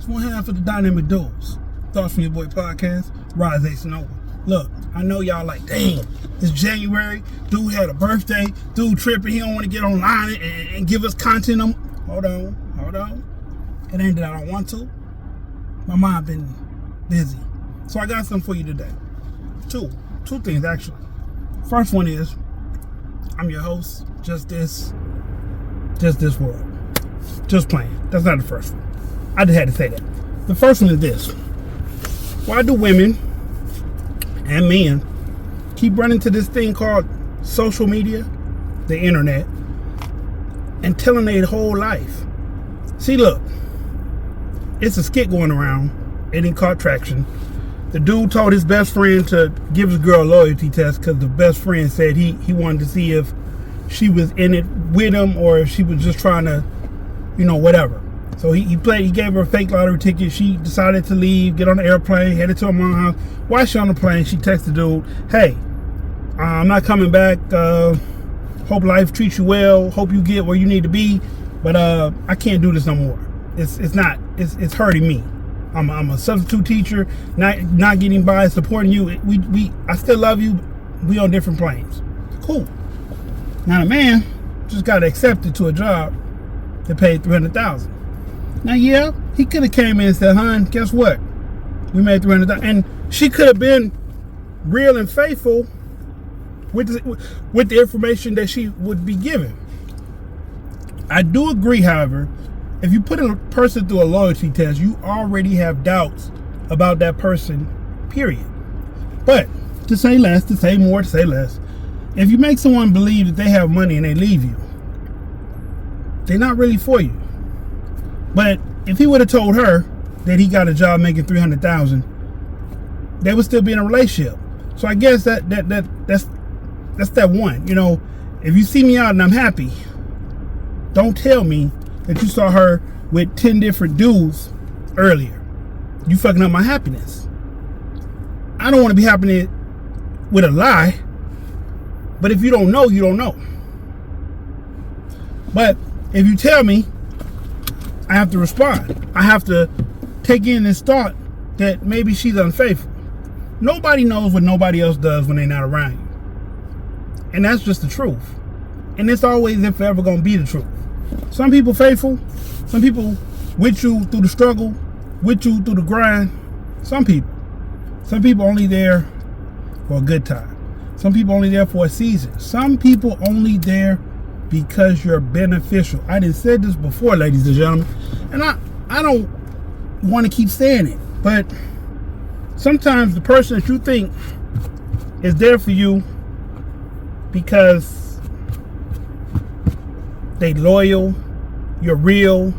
It's one half of the Dynamic Dudes. Thoughts from Your Boy podcast, Rise Ace Nova. Look, I know y'all like, dang, it's January. Dude had a birthday. Dude tripping. He don't want to get online and give us content. Hold on. It ain't that I don't want to. My mind been busy. So I got something for you today. Two things actually. First one is, I'm your host, just this world. Just playing. That's not the first one. I just had to say that. The first one is this. Why do women and men keep running to this thing called social media, the internet, and telling their whole life? See, look, it's a skit going around. It didn't caught traction. The dude told his best friend to give his girl a loyalty test because the best friend said he wanted to see if she was in it with him or if she was just trying to, whatever. So he gave her a fake lottery ticket. She decided to leave, get on the airplane, headed to her mom's house. While she on the plane, she texted the dude, "Hey, I'm not coming back. Hope life treats you well. Hope you get where you need to be. But I can't do this no more. It's hurting me. I'm a substitute teacher, not getting by, supporting you. I still love you. We on different planes. Cool." Now the man just got accepted to a job that paid $300,000. Now, yeah, he could have came in and said, "Hon, guess what? We made $300,000." And she could have been real and faithful with the information that she would be given. I do agree, however, if you put a person through a loyalty test, you already have doubts about that person, period. But to say less, to say more, to say less, if you make someone believe that they have money and they leave you, they're not really for you. But if he would have told her that he got a job making $300,000, they would still be in a relationship. So I guess that's that one. If you see me out and I'm happy, don't tell me that you saw her with 10 different dudes earlier. You fucking up my happiness. I don't want to be happy with a lie. But if you don't know, you don't know. But if you tell me, I have to respond. I have to take in this thought that maybe she's unfaithful. Nobody knows what nobody else does when they're not around you. And that's just the truth. And it's always and forever going to be the truth. Some people faithful. Some people with you through the struggle, with you through the grind. Some people only there for a good time. Some people only there for a season. Some people only there because you're beneficial. I done said this before, ladies and gentlemen, and I don't want to keep saying it, but sometimes the person that you think is there for you because they loyal, you're real,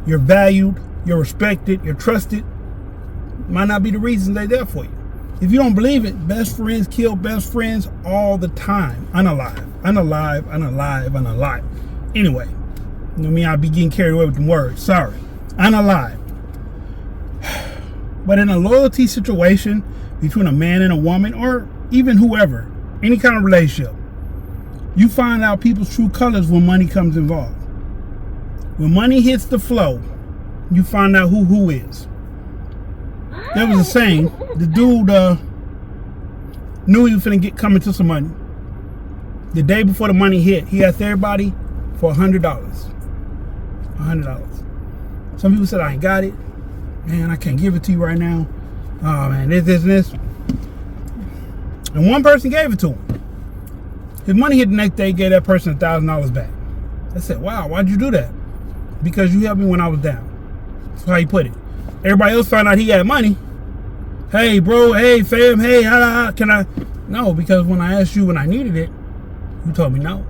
you're valued, you're respected, you're trusted, might not be the reason they're there for you. If you don't believe it, best friends kill best friends all the time. Unalive. Anyway, I be getting carried away with the words. Sorry. Unalive. But in a loyalty situation between a man and a woman, or even whoever, any kind of relationship, you find out people's true colors when money comes involved. When money hits the flow, you find out who is. There was a saying, the dude knew he was finna come into some money. The day before the money hit, he asked everybody for $100. $100. Some people said, "I ain't got it. Man, I can't give it to you right now. Oh man, this. And one person gave it to him. His money hit the next day, gave that person $1,000 back. I said, "Wow, why'd you do that?" "Because you helped me when I was down." That's how he put it. Everybody else found out he had money. "Hey, bro. Hey, fam. Hey, can I?" No, because when I asked you when I needed it, you told me no.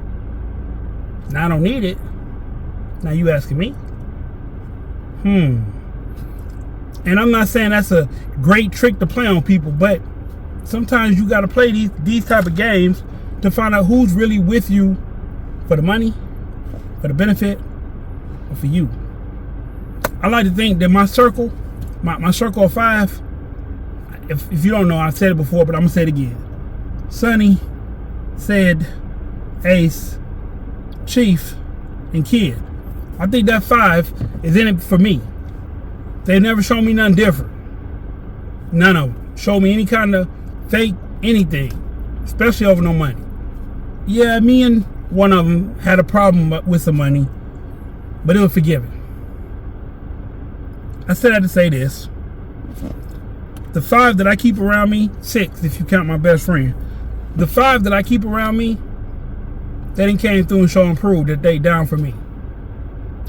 Now I don't need it. Now you asking me? And I'm not saying that's a great trick to play on people, but sometimes you got to play these type of games to find out who's really with you for the money, for the benefit, or for you. I like to think that my circle, my circle of 5, if you don't know, I've said it before, but I'm going to say it again. Sonny, Said, Ace, Chief, and Kid. I think that 5 is in it for me. They never show me nothing different. None of them. Show me any kind of fake anything, especially over no money. Yeah, me and one of them had a problem with some money, but it was forgiven. I said that to say this. The 5 that I keep around me, 6 if you count my best friend. The 5 that I keep around me, they done came through and show and prove that they down for me.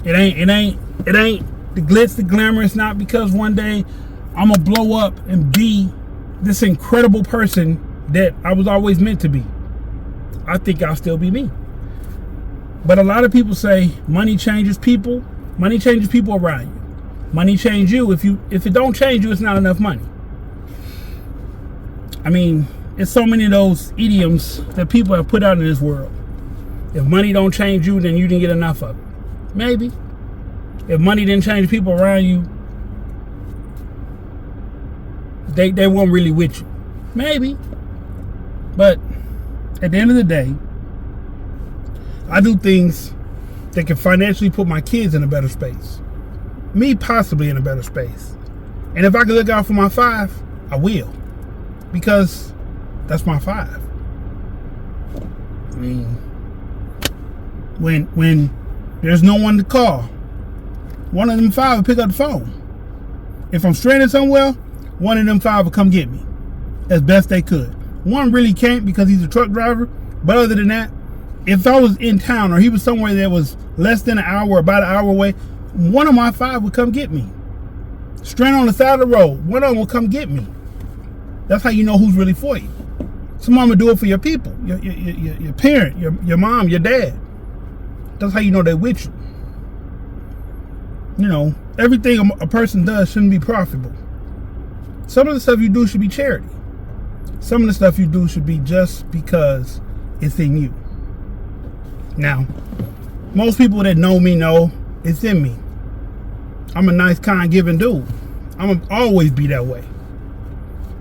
It ain't the glitz, the glamour. It's not because one day I'm gonna blow up and be this incredible person that I was always meant to be. I think I'll still be me. But a lot of people say money changes people. Money changes people around you. Money changes you. If it don't change you, it's not enough money. I mean, it's so many of those idioms that people have put out in this world. If money don't change you, then you didn't get enough of it. Maybe. If money didn't change people around you, they weren't really with you. Maybe. But at the end of the day, I do things that can financially put my kids in a better space. Me possibly in a better space. And if I can look out for my 5, I will. Because that's my 5. I mean, when there's no one to call, one of them 5 will pick up the phone. If I'm stranded somewhere, one of them 5 will come get me as best they could. One really can't because he's a truck driver. But other than that, if I was in town or he was somewhere that was less than an hour, about an hour away, one of my 5 would come get me. Stranded on the side of the road, one of them will come get me. That's how you know who's really for you. Someone will do it for your people, your parent, your mom, your dad. That's how you know they're with you. You know, everything a person does shouldn't be profitable. Some of the stuff you do should be charity. Some of the stuff you do should be just because it's in you. Now, most people that know me know it's in me. I'm a nice, kind, giving dude. I'm going to always be that way.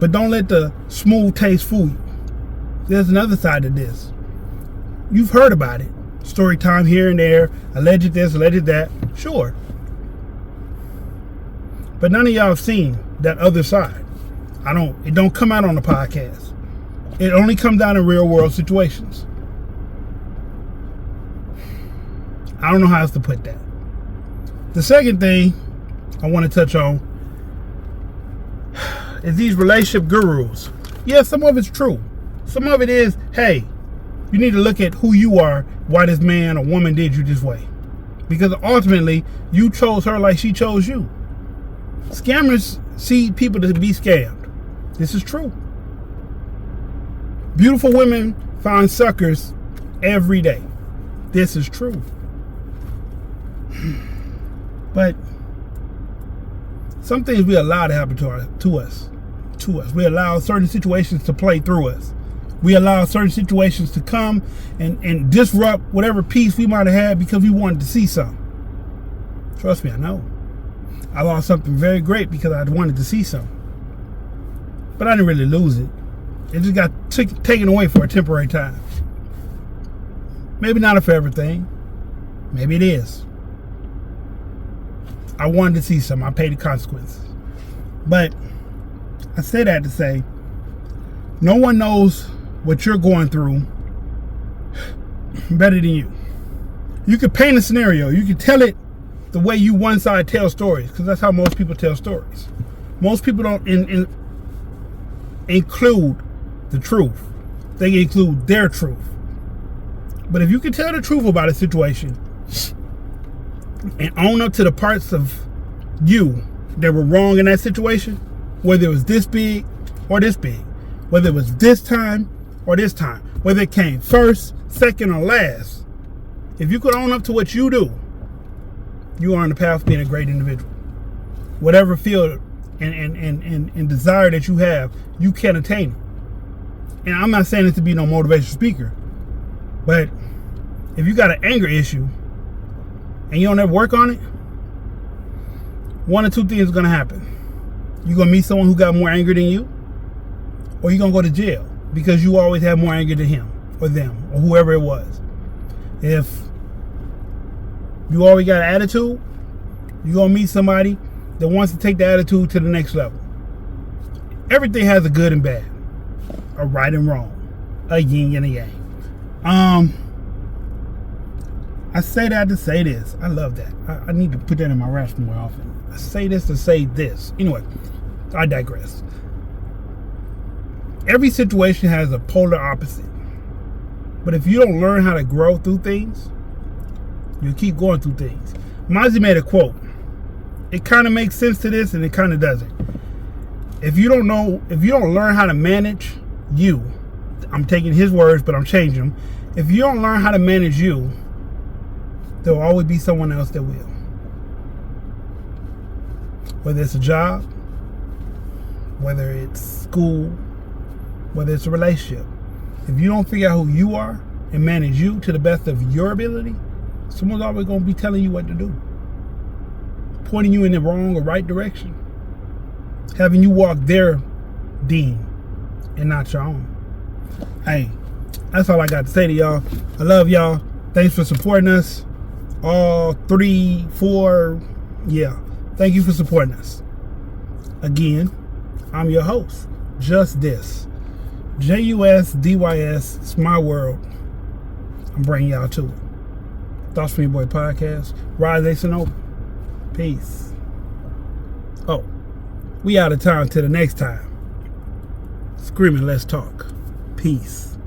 But don't let the smooth taste fool you. There's another side to this. You've heard about it. Story time here and there. Alleged this, alleged that. Sure. But none of y'all have seen that other side. It don't come out on the podcast. It only comes out in real world situations. I don't know how else to put that. The second thing I want to touch on is these relationship gurus. Yeah, some of it's true. Some of it is, hey, you need to look at who you are, why this man or woman did you this way. Because ultimately, you chose her like she chose you. Scammers see people to be scammed. This is true. Beautiful women find suckers every day. This is true. But some things we allow to happen to us. We allow certain situations to play through us. We allow certain situations to come and disrupt whatever peace we might have had because we wanted to see something. Trust me, I know. I lost something very great because I wanted to see something. But I didn't really lose it. It just got taken away for a temporary time. Maybe not a forever thing. Maybe it is. I wanted to see something. I paid the consequences. But I say that to say, no one knows what you're going through better than you. You could paint a scenario. You could tell it the way you one side tell stories, because that's how most people tell stories. Most people don't include the truth. They include their truth. But if you can tell the truth about a situation and own up to the parts of you that were wrong in that situation, whether it was this big or this big, whether it was this time or this time, whether it came first, second, or last, if you could own up to what you do, you are on the path of being a great individual. Whatever field and desire that you have, you can attain it. And I'm not saying this to be no motivational speaker, but if you got an anger issue and you don't ever work on it, one or two things are going to happen. You're going to meet someone who got more anger than you, or you're going to go to jail because you always have more anger than him or them or whoever it was. If you always got an attitude, you're going to meet somebody that wants to take the attitude to the next level. Everything has a good and bad, a right and wrong, a yin and a yang. I say that to say this. I love that. I need to put that in my raps more often. I say this to say this. Anyway, I digress. Every situation has a polar opposite. But if you don't learn how to grow through things, you'll keep going through things. Mozzie made a quote. It kind of makes sense to this and it kind of doesn't. If you don't learn how to manage you, I'm taking his words, but I'm changing them. If you don't learn how to manage you, there'll always be someone else that will. Whether it's a job, whether it's school, whether it's a relationship. If you don't figure out who you are and manage you to the best of your ability, someone's always going to be telling you what to do. Pointing you in the wrong or right direction. Having you walk their dean and not your own. Hey, that's all I got to say to y'all. I love y'all. Thanks for supporting us. All 3, 4, yeah. Thank you for supporting us. Again, I'm your host, Just This. JUSDYS, it's my world. I'm bringing y'all to it. Thoughts from Your Boy Podcast. Rise Ace and Open. Peace. Oh, we out of time till the next time. Screaming, let's talk. Peace.